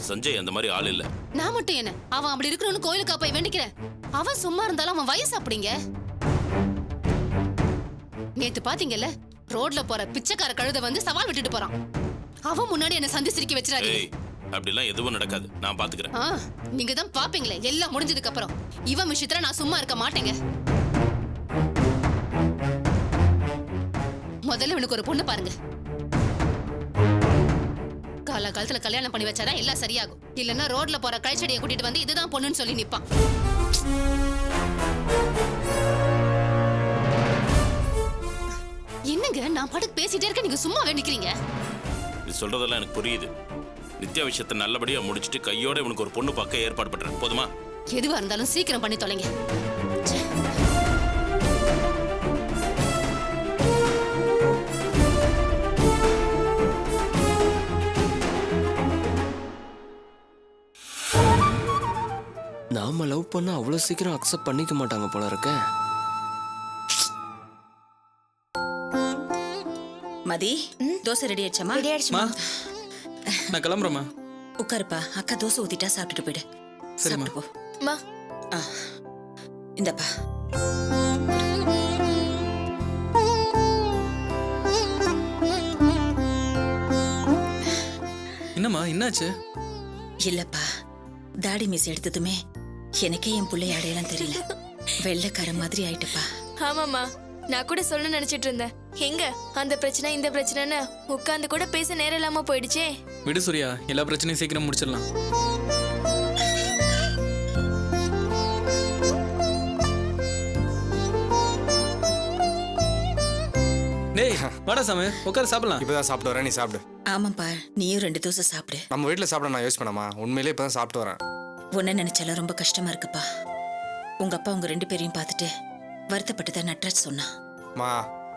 சஞ்சய் அந்த மாதிரி ஆள் இல்ல. நான் மட்டும் என்ன, அவன் அப்படி இருக்கணும்னு கோயிலுக்கா போய் வேண்டிக்கிறேன். அவன் சும்மா இருந்தாலும் அவன் வயசு அப்படிங்க. நேத்து பாத்தீங்கல்ல, ரோட்ல போற பிச்சைக்கார கழுத வந்து சவால் விட்டுட்டு போறான். அவன் முன்னாடி என்ன சந்தி சிரிக்க வச்சிடாதீங்க. ஏய், அப்படிலாம் எதுவும் நடக்காது, நான் பாத்துக்கிறேன். நீங்க தான் பாப்பீங்களே எல்லாம் முடிஞ்சதுக்கு அப்புறம். இவன் விஷயத்துல நான் சும்மா இருக்க மாட்டேங்க. முதல்ல இவனுக்கு ஒரு பொண்ணு பாருங்க. காலகாலத்துல கல்யாணம் பண்ணி வச்சாதான் எல்லாம் சரியாகும். இல்லன்னா ரோட்ல போற கழிச்செடியை கூட்டிட்டு வந்து இதுதான் பொண்ணுன்னு சொல்லி நிப்பான். என்னங்க நான் பாட்டுக்கு பேசிட்டே இருக்க, நீங்க சும்மா வேண்டிக்கிறீங்க. இது சொல்றதெல்லாம் எனக்கு புரியுது. நித்யா விஷயத்தை நல்லபடியா முடிச்சிட்டு கையோட இவனுக்கு ஒரு பொண்ணு பார்க்க ஏற்பாடு பண்றேன், போதுமா? எதுவா இருந்தாலும் சீக்கிரம் பண்ணி தொலைங்க. நாம லவ் பண்ண அவ்வளவு சீக்கிரம் அக்செப்ட் பண்ணிக்க மாட்டாங்க போல இருக்க. மதி, தோசை ரெடி ஆயிடுச்சமா? ரெடி ஆயிடுச்சுமா. நான் கிளம்புறேம்மா. உட்காருப்பா, அக்கா தோசை ஊத்திட்டா சாப்பிட்டுட்டு போயிடு. சரிம்மா. சாப்பிட்டு போ. அம்மா, இந்தப்பா. என்னம்மா என்னாச்சு? இல்லப்பா, தாடி மீசை எடுத்ததுமே எனக்கே என் பிள்ளைய அடையாளம் தெரியல. வெள்ளைக்கார மாதிரி ஆயிட்டுப்பா. ஆமாம்மா, நான் கூட சொல்ல நினைச்சிட்டு இருந்தேன். எங்க அந்த பிரச்சனை இந்த பிரச்சனைன்னு உட்கார்ந்து கூட பேச நேரம் இல்லாம போயிடுச்சே. விடு சூர்யா, எல்லா பிரச்சனையும் சீக்கிரம் முடிச்சிடலாம். டேய் வாடா சாமி, உட்கார சாப்பிடலாம். இப்பதான் சாப்பிட்டு வரேன், நீ சாப்பிடு. ஆமாப்பா, நீயும் 2 தோசை சாப்பிடு. நம்ம வீட்டுல சாப்பிட நான் யோசிச்சு பண்ணாமா, உண்மையிலே இப்பதான் சாப்பிட்டு வரேன். உன்ன நினைச்சாலும் ரொம்ப கஷ்டமா இருக்குப்பா. உங்க அப்பா உங்க 2 பேரையும் பார்த்துட்டு வருத்தப்பட்டுதான் நட்ராஜ் சொன்னா. மா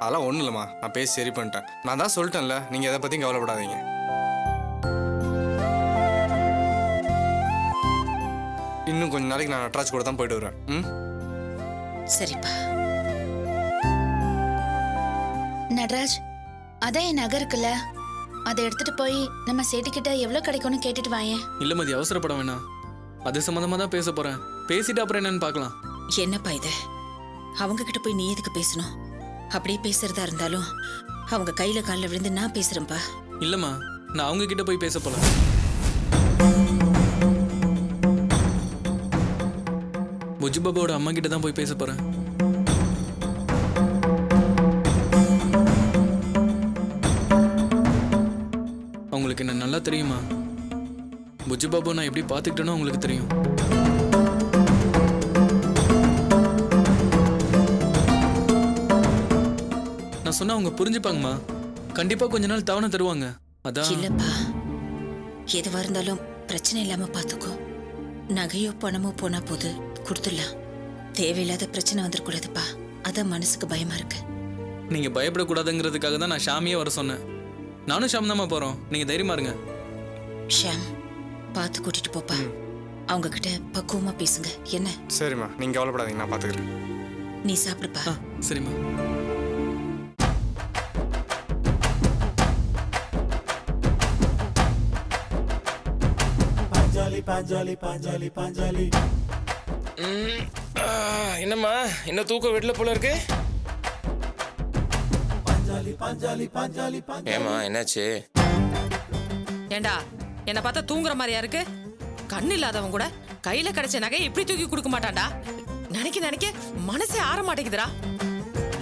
அதெல்லாம் ஒண்ணும் இல்லம்மா, நான் பேசி சரி பண்ணிட்டேன். நான் தான் சொல்லிட்டேன்ல, நீங்க எதை பத்தியும் கவலைப்படாதீங்க. இன்னும் கொஞ்ச நாளைக்கு நான் நட்ராஜ் கூட தான் போயிட்டு வரேன். ம், சரிப்பா. நடராஜ், அதான் என் நகை இருக்குல்ல, அதை எடுத்துட்டு போய் நம்ம சேட்டிக்கிட்ட எவ்வளவு கிடைக்கும்னு கேட்டுட்டு வாயேன். இல்ல மதி, அவசரப்பட வேணாம். அது சம்பந்தமா தான் பேச போறேன். பேசிட்டு அப்புறம் என்னன்னு பார்க்கலாம். என்னப்பா இது? அவங்க கிட்ட போய் நீ எதுக்கு பேசணும்? அப்படியே பேசுறதா இருந்தாலும் அவங்க கையில காலில் விழுந்து நான் பேசுறேன்ப்பா. இல்லம்மா, நான் அவங்க கிட்ட போய் பேச போல. புஜு பாபாவோட அம்மா கிட்ட தான் போய் பேச போறேன். அவங்களுக்கு என்ன நல்லா தெரியுமா? புஜு பாபு நான் எப்படி பாத்துக்கிட்டேனோ அவங்களுக்கு தெரியும். நான் சொன்னா அவங்க புரிஞ்சுப்பாங்கம்மா. கண்டிப்பா கொஞ்ச நாள் தவணை தருவாங்க. அதான். இல்லப்பா, எதுவா இருந்தாலும் பிரச்சனை இல்லாம பாத்துக்கோ. நகையோ பணமோ போனா போது கொடுத்துடலாம். தேவையில்லாத பிரச்சனை வந்துடக்கூடாதுப்பா. அதான் மனசுக்கு பயமா இருக்கு. நீங்க பயப்படக்கூடாதுங்கிறதுக்காக தான் நான் ஷாமியே வர சொன்னேன். நானும் ஷாம் தாம்மா போறோம். நீங்க தைரியமா இருங்க. ஷாம், பார்த்து கூட்டிட்டு போப்பா. அவங்க கிட்ட பக்குவமா பேசுங்க. என்ன? சரிம்மா, நீங்க கவலைப்படாதீங்க, நான் பாத்துக்கிறேன். நீ சாப்பிடுப்பா. சரிம்மா. என்னம்மா இன்னும் தூக்கம் விடல போல இருக்கு? ஏமா என்னாச்சு? ஏண்டா, என்ன பார்த்தா தூங்குற மாதிரியா இருக்கு? கண்ணு இல்லாதவன் கூட கையில கிடைச்ச நகை இப்படி தூக்கி கொடுக்க மாட்டான்டா. நினைக்க நினைக்க மனசே ஆற மாட்டேங்குதுடா.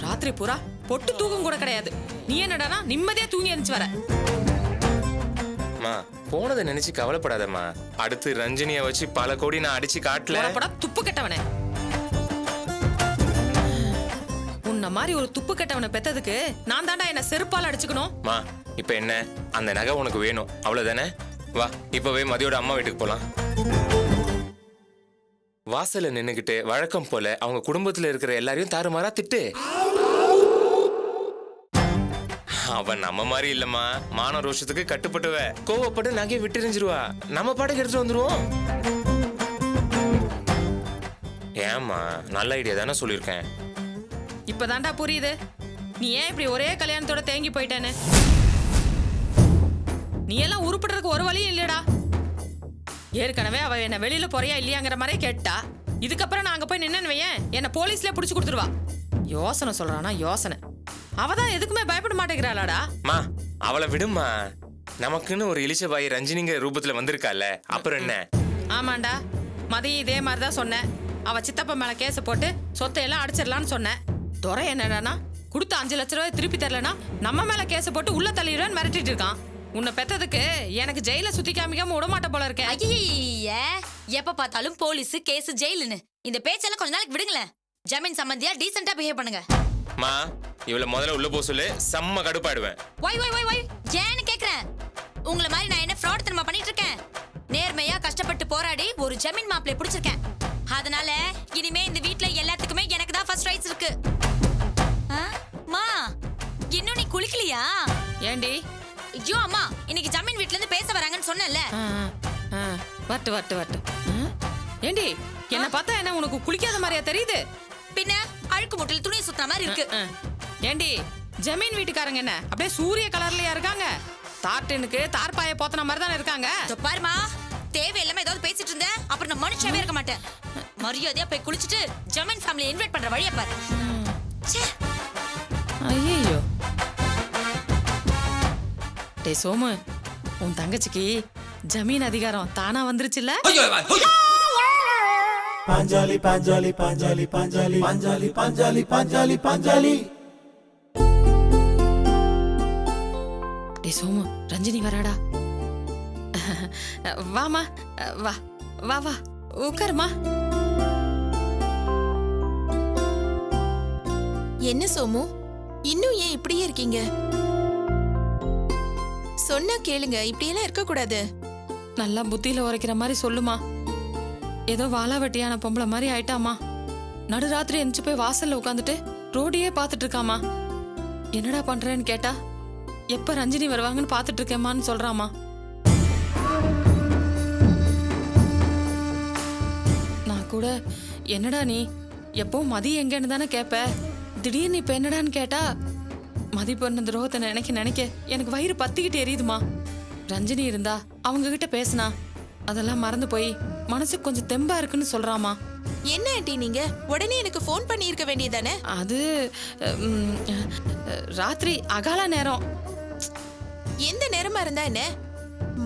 ராத்திரி பூரா பொட்டு தூக்கம் கூட கிடையாது. நீ என்னடானா நிம்மதியா தூங்கி எழுந்துச்சு வர. போனதை நினைச்சு கவலைப்படாதம்மா. அடுத்து ரஞ்சினிய வச்சு பல கோடி நான் அடிச்சு காட்டல. துப்பு கெட்டவனே, உன்ன மாதிரி ஒரு துப்பு கெட்டவனை பெத்ததுக்கு நான் தாண்டா என்ன செருப்பால அடிச்சுக்கணும். இப்ப என்ன, அந்த நகை உனக்கு வேணும் அவ்வளவுதானே? வா, இப்பவே மதியோட அம்மா வீட்டுக்கு போலாம். வாசல்ல நின்னுகிட்டு வழக்கம் போல அவங்க குடும்பத்துல இருக்கிற எல்லாரையும் தாறுமாறா திட்டு. அவன் நம்ம மாதிரி இல்லம்மா, மான ரோஷத்துக்கு கட்டுப்பட்டுவ. கோவப்பட்டு நகையை விட்டுறிஞ்சிருவா. நம்ம பாட்டுக்கு எடுத்துட்டு வந்துருவோம். ஏம்மா, நல்ல ஐடியா தானே சொல்லியிருக்கேன். இப்பதான்டா புரியுது நீ ஏன் இப்படி ஒரே கல்யாணத்தோட தேங்கி போயிட்டேன்னு. நீ எல்லாம் உருப்படுறதுக்கு ஒரு வழியும் இல்லடா. ஏற்கனவே அவ என்ன வெளியில போறியா இல்லையாங்கிற மாதிரியே கேட்டா. இதுக்கப்புறம் நான் அங்க போய் நின்னு வையேன், என்ன போலீஸ்ல புடிச்சு கொடுத்துருவா. யோசனை சொல்றானா யோசனை. அவதான் எதுக்குமே பயப்பட மாட்டேங்கிறாளாடா. மா அவளை விடுமா, நமக்குன்னு ஒரு இளிச்சபாய் ரஞ்சினிங்கிற ரூபத்துல வந்திருக்கால, அப்புறம் என்ன? ஆமாண்டா, மதியம் இதே மாதிரிதான் சொன்னேன். அவ சித்தப்பா மேல கேஸ போட்டு சொத்தை எல்லாம் அடிச்சிடலான்னு சொன்னேன். துறை என்னடானா, கொடுத்த 5 லட்ச ரூபாய் திருப்பி தரலனா நம்ம மேல கேஸ போட்டு உள்ள தள்ளிடுவேன்னு மிரட்டிட்டு இருக்கான். உன்னை பெத்ததுக்கு எனக்கு ஜெயில சுத்தி காமிக்காம விடமாட்ட போல இருக்கேன். ஐய, எப்ப பார்த்தாலும் போலீஸ் கேஸ் ஜெயிலுன்னு இந்த பேச்செல்லாம் கொஞ்ச நாளைக்கு விடுங்களேன். ஜமீன் சம்பந்தியா டீசெண்டா பிஹேவ் பண்ணுங்க. மா இவளை முதல்ல உள்ள போக சொல்லு, செம்ம கடுப்பாடுவேன். ஒய் ஏன்னு கேக்குறேன். உங்களை மாதிரி நான் என்ன ஃப்ராட் தரமா பண்ணிட்டு இருக்கேன்? நேர்மையா கஷ்டப்பட்டு போராடி ஒரு ஜமீன் மாப்பிளை பிடிச்சிருக்கேன். அதனால இனிமே இந்த வீட்ல எல்லாத்துக்குமே எனக்கு தான் ஃபர்ஸ்ட் ரைட்ஸ் இருக்கு. மா இன்னும் நீ குளிக்கலையா? ஏண்டி? ஐயோ அம்மா, இன்னைக்கு ஜமீன் வீட்ல இருந்து பேச வராங்கன்னு சொன்னேன்ல. வட்டு ஏண்டி, என்ன பார்த்தா என்ன உனக்கு குளிக்காத மாதிரியா தெரியுது? பின்ன அழுக்கு முட்டையில துணி சுத்துற மாதிரி இருக்கு. ஏண்டி, ஜமீன் வீட்டுக்காரங்க என்ன அப்படியே சூரிய கலர்லயா இருக்காங்க? தார்டனுக்கு தார்பாய போத்தன மாதிரி தானே இருக்காங்க. பாருமா, தேவையில்லாம ஏதாவது பேசிட்டு இருந்த அப்புறம் நான் மனுஷாவே இருக்க மாட்டேன். மரியாதையா போய் குளிச்சுட்டு ஜமீன் ஃபேமிலி இன்வைட் பண்ற வழியை பாரு. ஐயோ டே சோமு, உன் தங்கச்சிக்கு ஜமீன் அதிகாரம் தானா வந்துருச்சுல்ல? பாஞ்சாலி பாஞ்சாலி பாஞ்சாலி பாஞ்சாலி பாஞ்சாலி பாஞ்சாலி பாஞ்சாலி பாஞ்சாலி. டே சோமு, ரஞ்சினி வராடா. வாமா, வா வா வா, உட்காருமா. என்ன சோமு, இன்னும் ஏன் இப்படியே இருக்கீங்க? சொன்னா கேளுங்க, இப்படியெல்லாம் இருக்க கூடாது. நல்லா புத்தியில உரைக்கிற மாதிரி சொல்லுமா. ஏதோ வாழா வெட்டியான பொம்பளை மாதிரி ஆயிட்டாமா. நடுராத்திரி எந்திரிச்சு போய் வாசல்ல உட்காந்துட்டு ரோடியே பாத்துட்டு இருக்காமா. என்னடா பண்றேன்னு கேட்டா, எப்ப ரஞ்சினி வருவாங்கன்னு பாத்துட்டு இருக்கேம்மான்னு சொல்றாமா. நான் கூட என்னடா நீ எப்போ மதி எங்கன்னு தானே கேப்ப, திடீர்னு இப்ப என்னடான்னு கேட்டா, மதி பண்ண துரோகத்தை நினைக்க எனக்கு வயிறு பத்திக்கிட்டு எரியுதுமா. ரஞ்சினி இருந்தா அவங்க கிட்ட பேசினா அதெல்லாம் மறந்து போய் மனசுக்கு கொஞ்சம் தெம்பா இருக்குன்னு சொல்றாமா. என்ன ஆண்டி, நீங்க உடனே எனக்கு ஃபோன் பண்ணி இருக்க வேண்டியதானே? அது ராத்திரி அகால நேரம். எந்த நேரமா இருந்தா என்ன?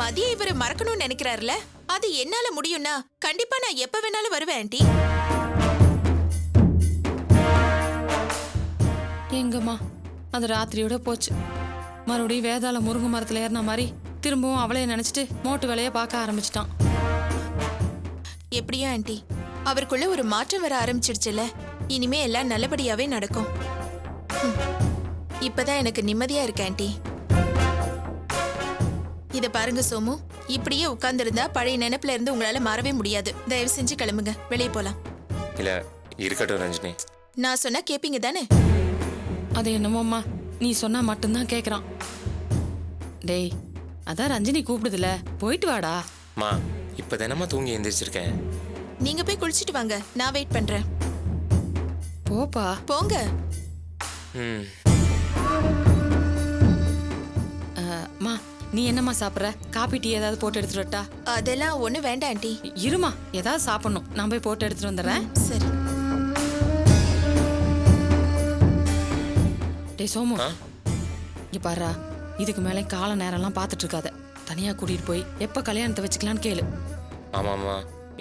மதியம் இவரை மறக்கணும்னு நினைக்கிறாருல, அது என்னால முடியும்னா கண்டிப்பா நான் எப்ப வேணாலும் வருவேன் ஆண்டி. எங்கம்மா, அது ராத்திரியோட போச்சு. மறுபடியும் வேதாள முருங்கை மரத்துல ஏறின மாதிரி திரும்பவும் அவளைய நினைச்சிட்டு மோட்டு வேலையை பார்க்க ஆரம்பிச்சிட்டான். எப்படியா ஆண்டி, அவருக்குள்ள ஒரு மாற்றம் வர ஆரம்பிச்சிடுச்சுல, இனிமே எல்லாம் நல்லபடியாவே நடக்கும். இப்பதான் எனக்கு நிம்மதியா இருக்கு ஆண்டி. இத பாருங்க சோமு, இப்படியே உட்கார்ந்திருந்தா பழைய நினைப்புல இருந்து உங்களால மாறவே முடியாது. தயவு செஞ்சு கிளம்புங்க, வெளியே போலாம். இல்ல இருக்கட்டும் ரஞ்சினி. நான் சொன்னா கேப்பீங்க தானே? அது என்னமோம்மா, நீ சொன்னா மட்டும்தான் கேக்குறான். டேய், அதான் ரஞ்சினி கூப்பிடுதுல, போயிட்டு வாடா. மா இப்ப தினமா தூங்கி எந்திரிச்சிருக்கேன். நீங்க போய் குளிச்சிட்டு வாங்க, நான் வெயிட் பண்றேன். போப்பா போங்க. மா, நீ என்னம்மா சாப்பிட்ற? காபி டீ ஏதாவது போட்டு எடுத்துட்டு வரட்டா? அதெல்லாம் ஒண்ணு வேண்டாம் ஆண்டி. இருமா, ஏதாவது சாப்பிடணும், நான் போய் போட்டு எடுத்துட்டு வந்துடுறேன். சரி. டேய் சோமு, இங்க பாருடா, இதுக்கு மேலே கால நேரம்லாம் பார்த்துட்டு இருக்காத. தனியா கூட்டிட்டு போய் எப்ப கல்யாணத்தை வச்சுக்கலான்னு கேளு. ஆமாம்மா,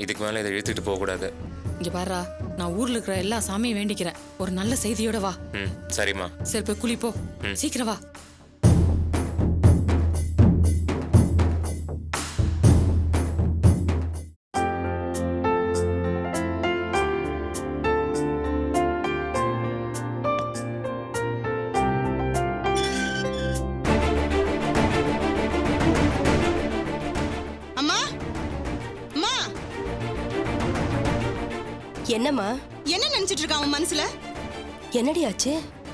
இதுக்கு மேல இதை இழுத்துட்டு போக கூடாது. இங்க பாருடா, நான் ஊர்ல இருக்கிற எல்லா சாமியும் வேண்டிக்கிறேன். ஒரு நல்ல செய்தியோட வா. சரிம்மா. சரி, போய் குளிப்போ, சீக்கிரம் வா. என்னம்மா, என்ன நினைச்சிட்டு இருக்கான் அவன் மனசுல? என்னடி ஆச்சு?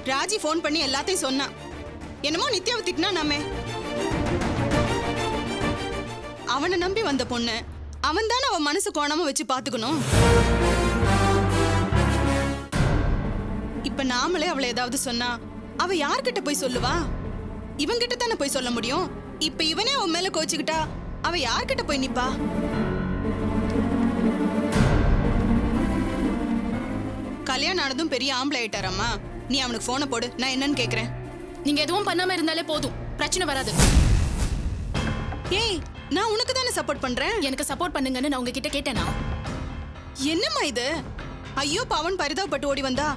ராஜி போன் பண்ணி எல்லாத்தையும் சொன்னான். என்னமோ நித்யாவை திட்டினா நாமே. அவனை நம்பி வந்த பொண்ணு, அவன் தானே அவன் மனசு கோணாம வச்சு பாத்துக்கணும். இப்ப நாமளே அவளை ஏதாவது சொன்னா அவ யார்கிட்ட போய் சொல்லுவா? இவன்கிட்ட தானே போய் சொல்ல முடியும். இப்ப இவனே அவன் மேல கோச்சுக்கிட்டா அவ யார்கிட்ட போய் நிப்பா? கல்யாணம் ஆனதும் பெரிய ஆம்பளை ஆயிட்டாரம்மா. நீ அவனுக்கு போனை போடு, நான் என்னன்னு கேக்குறேன். நீங்க எதுவும் பண்ணாம இருந்தாலே போதும், பிரச்சனை வராது. ஏய், நான் உனக்கு தானே சப்போர்ட் பண்றேன். எனக்கு சப்போர்ட் பண்ணுங்கன்னு நான் உங்ககிட்ட கேட்டேனா? என்னம்மா இது? ஐயோ பவன் பரிதாபப்பட்டு ஓடி வந்தா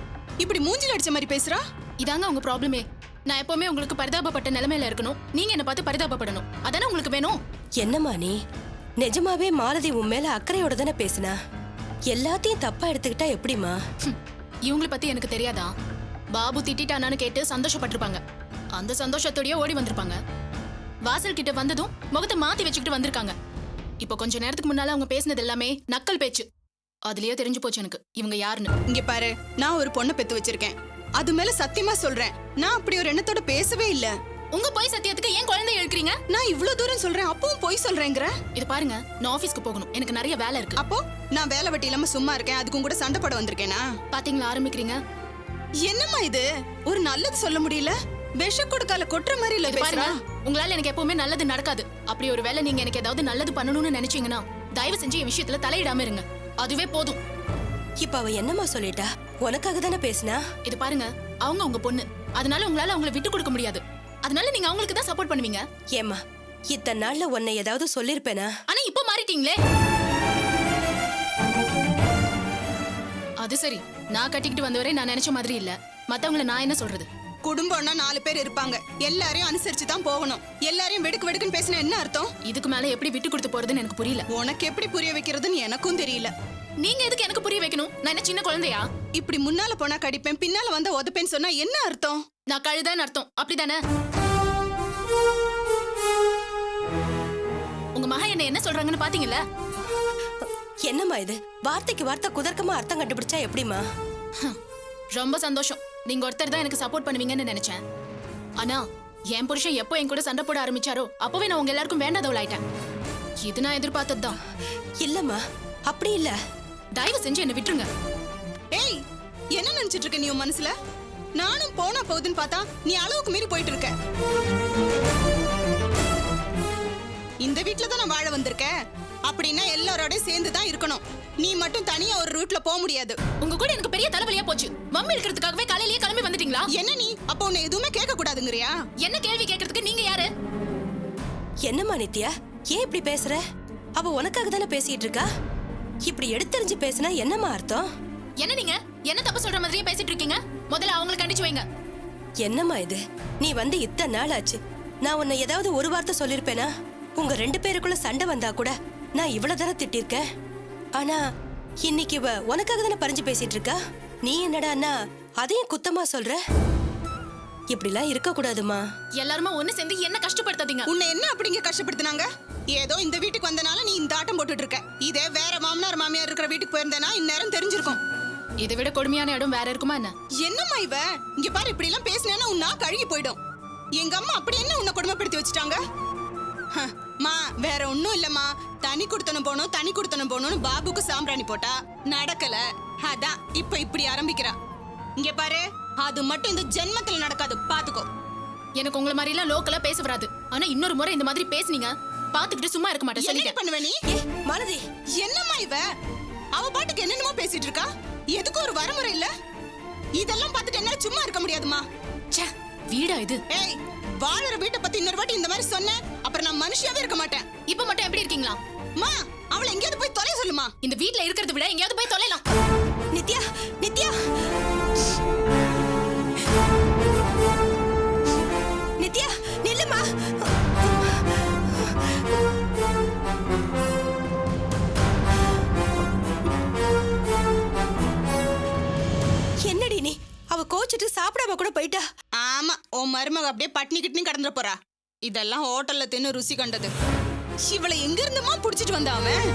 இப்படி மூஞ்சில அடிச்ச மாதிரி பேசுறா. இதாங்க உங்க ப்ராப்ளமே. நான் எப்பவுமே உங்களுக்கு பரிதாபப்பட்ட நிலைமையில இருக்கணும், நீங்க என்ன பார்த்து பரிதாபப்படணும். அதானே உங்களுக்கு வேணும். என்னம்மா நீ நிஜமாவே மாலதி உன் மேல அக்கறையோட தானே பேசினா? எல்லாத்தையும் தப்பா எடுத்துக்கிட்டா எப்படிமா? இவங்களை பத்தி எனக்கு தெரியாதா? பாபு திட்டானான்னு கேட்டு சந்தோஷப்பட்டிருப்பாங்க. அந்த சந்தோஷத்தோடய ஓடி வந்திருப்பாங்க. வாசல் கிட்ட வந்ததும் முகத்தை மாத்தி வச்சுக்கிட்டு வந்திருக்காங்க. இப்போ கொஞ்ச நேரத்துக்கு முன்னால அவங்க பேசினது எல்லாமே நக்கல் பேச்சு. அதுலயே தெரிஞ்சு போச்சு எனக்கு இவங்க யாருன்னு. இங்க பாரு, நான் ஒரு பொண்ணை பெத்து வச்சிருக்கேன். அது மேல சத்தியமா சொல்றேன், நான் அப்படி ஒரு எண்ணத்தோட பேசவே இல்ல. உங்க பொய் சத்தியத்துக்கு ஏன் குழந்தை எழுக்கிறீங்க? நான் இவ்ளோ தூரம் சொல்றேன், அப்பவும் பொய் சொல்றேங்கிற. இது பாருங்க, நான் ஆபீஸ்க்கு போகணும், எனக்கு நிறைய வேலை இருக்கு. அப்போ நான் வேலை வெட்டி இல்லாம சும்மா இருக்கேன், அதுக்கும் கூட சண்டை போட வந்திருக்கேனா? பாத்தீங்களா ஆரம்பிக்கிறீங்க. என்னம்மா இது? ஒரு நல்லது சொல்ல முடியல, விஷ கொடுக்கால கொட்டுற மாதிரி இல்ல பாருங்க. பேசுறா. உங்களால எனக்கு எப்பவுமே நல்லது நடக்காது. அப்படி ஒரு வேலை நீங்க எனக்கு ஏதாவது நல்லது பண்ணணும்னு நினைச்சீங்கன்னா தயவு செஞ்சு என் விஷயத்துல தலையிடாம இருங்க, அதுவே போதும். இப்ப அவ என்னம்மா சொல்லிட்டா? உனக்காக தானே பேசினா? இது பாருங்க, அவங்க உங்க பொண்ணு, அதனால உங்களால அவங்கள விட்டு கொடுக்க முடியாது. அதனால நீங்க அவங்களுக்கு தான் சப்போர்ட் பண்ணுவீங்க. ஏம்மா, இத்தனை நாள்ல உன்னை ஏதாவது சொல்லிருப்பேனா? ஆனா இப்போ மாறிட்டீங்களே. அது சரி, நான் கட்டிக்கிட்டு வந்தவரை நான் நினைச்ச மாதிரி இல்ல. மத்தவங்கள நான் என்ன சொல்றது? குடும்பம்னா 4 பேர் இருப்பாங்க, எல்லாரையும் அனுசரிச்சு தான் போகணும். எல்லாரையும் வெடுக்கு வெடுக்குன்னு பேசினா என்ன அர்த்தம்? இதுக்கு மேல எப்படி விட்டு கொடுத்து போறதுன்னு எனக்கு புரியல. உனக்கு எப்படி புரிய வைக்கிறதுன்னு எனக்கும் தெரியல. நீங்க எதுக்கு எனக்கு புரிய வைக்கணும்? நான் என்ன சின்ன குழந்தையா? இப்படி முன்னால போனா கடிப்பேன், பின்னால வந்தா உதப்பேன்னு சொன்னா என்ன அர்த்தம்? நான் கழுதான்னு அர்த்தம், அப்படிதானே? உங்க மகன் என்ன சொல்றாங்கன்னு பாத்தீங்கல்ல? என்னம்மா இது? வார்த்தைக்கு வார்த்தை குதர்க்கமா அர்த்தம் கண்டுபிடிச்சா எப்படிமா? ரொம்ப சந்தோஷம், நீங்க ஒருத்தர் தான் எனக்கு சப்போர்ட் பண்ணுவீங்கன்னு நினைச்சேன். ஆனா என் புருஷன் எப்போ என் கூட சண்டை போட ஆரம்பிச்சாரோ அப்பவே நான் உங்க எல்லாருக்கும் வேண்டாதவள் ஆயிட்டேன். இது நான் எதிர்பார்த்ததுதான். இல்லம்மா, அப்படி இல்ல. தயவு செஞ்சு என்ன விட்டுருங்க. ஏய், என்ன நினைச்சிட்டு இருக்க நீ உன் மனசுல? நானும் போனா போகுதுன்னு பார்த்தா நீ அளவுக்கு மீறி போயிட்டு இருக்க. இந்த வீட்ல தான் நான் வாழ வந்திருக்கேன், அப்படின்னா எல்லாரோடய சேர்ந்து தான் இருக்கணும். நீ மட்டும் தனியா ஒரு ரூட்ல போக முடியாது. உங்க கூட எனக்கு பெரிய தலைவலியா போச்சு. மம்மி இருக்கிறதுக்காகவே காலையிலேயே கிளம்பி வந்துட்டீங்களா? என்ன நீ அப்ப உன்னை எதுவுமே கேட்க கூடாதுங்கறியா? என்ன கேள்வி கேட்கறதுக்கு நீங்க யாரு? என்னம்மா நித்யா, ஏன் இப்படி பேசுற? அவ உனக்காக தானே பேசிட்டு இருக்கா. இப்படி எடுத்தறிஞ்சு பேசினா என்னம்மா அர்த்தம்? என்ன நீங்க என்ன தப்பு சொல்ற மாதிரியே பேசிட்டு இருக்கீங்க? முதல்ல அவங்களை கண்டிச்சு வைங்க. என்னம்மா இது? நீ வந்து இத்தனை நாள் ஆச்சு, நான் உன்னை ஏதாவது ஒரு வார்த்தை சொல்லிருப்பேனா? உங்க 2 பேருக்குள்ள சண்டை வந்தா கூட நான் இவ்வளவு தானே திட்டிருக்கேன். ஆனா இன்னைக்கு இவ உனக்காக தானே பறிஞ்சு பேசிட்டு இருக்கா. நீ என்னடான்னா அதையும் குத்தமா சொல்ற. இப்படிலாம் இருக்க கூடாதுமா. எல்லாருமே ஒண்ணு சேர்ந்து என்ன கஷ்டப்படுத்தாதீங்க. உன்னை என்ன அப்படிங்க கஷ்டப்படுத்தினாங்க? ஏதோ இந்த வீட்டுக்கு வந்தனால நீ இந்த ஆட்டம் போட்டுட்டு இருக்க. இதே வேற மாமனார் மாமியார் இருக்கிற வீட்டுக்கு போயிருந்தேனா இந்நேரம் தெரிஞ்சிருக்கும். இதை விட கொடுமையான இடம் வேற இருக்குமா என்ன? என்னம்மா இவ? இங்க பாரு, இப்படி எல்லாம் பேசினேன்னா உன் நாக்கு அழுகி போயிடும். எங்க அம்மா அப்படி என்ன உன்னை கொடுமைப்படுத்தி வச்சுட்டாங்க? மா, வேற ஒண்ணும் இல்லம்மா. தனி குடுத்தனம் போகணும்னு பாபுக்கு சாம்பிராணி போட்டா நடக்கல. அதான் இப்ப இப்படி ஆரம்பிக்கிறா. இங்க பாரு, அது மட்டும் இந்த ஜென்மத்துல நடக்காது, பாத்துக்கோ. எனக்கு உங்களை மாதிரி எல்லாம் லோக்கலா பேச வராது. ஆனா இன்னொரு முறை இந்த மாதிரி பேசுனீங்க பாத்துக்கிட்டு சும்மா இருக்க மாட்டேன். என்ன பண்ணுவ நீ? மாலதி, என்னம்மா இவ? அவ பாட்டுக்கு என்னென்னமோ பேசிட்டு இருக்கா. எதுக்கு ஒரு வரமுறை இல்ல? இதெல்லாம் பார்த்துட்டு என்னால சும்மா இருக்க முடியாதுமா. ச்சே, வீடா இது? ஏய், வாழற வீட்டை பத்தி இன்னொரு வாட்டி இந்த மாதிரி சொன்ன அப்புறம் நான் மனுஷியாவே இருக்க மாட்டேன். இப்ப மட்டும் எப்படி இருக்கீங்களா? மா, அவளை எங்கேயாவது போய் தொலை சொல்லுமா. இந்த வீட்ல இருக்கிறத விட எங்கேயாவது போய் தொலைலாம். நித்யா, நித்யா, நித்யா, நில்லுமா. என்னடி நீ? அவ கோச்சிட்டு சாப்பிடாம கூட போயிட்டா. ஆமா, உன் மருமக அப்படியே பட்னி கிட்னி கடந்துட போறா. இதெல்லாம் ஹோட்டல்ல தின்னு ருசி கண்டது. இவளை எங்க இருந்துமா புடிச்சிட்டு வந்த அவன்?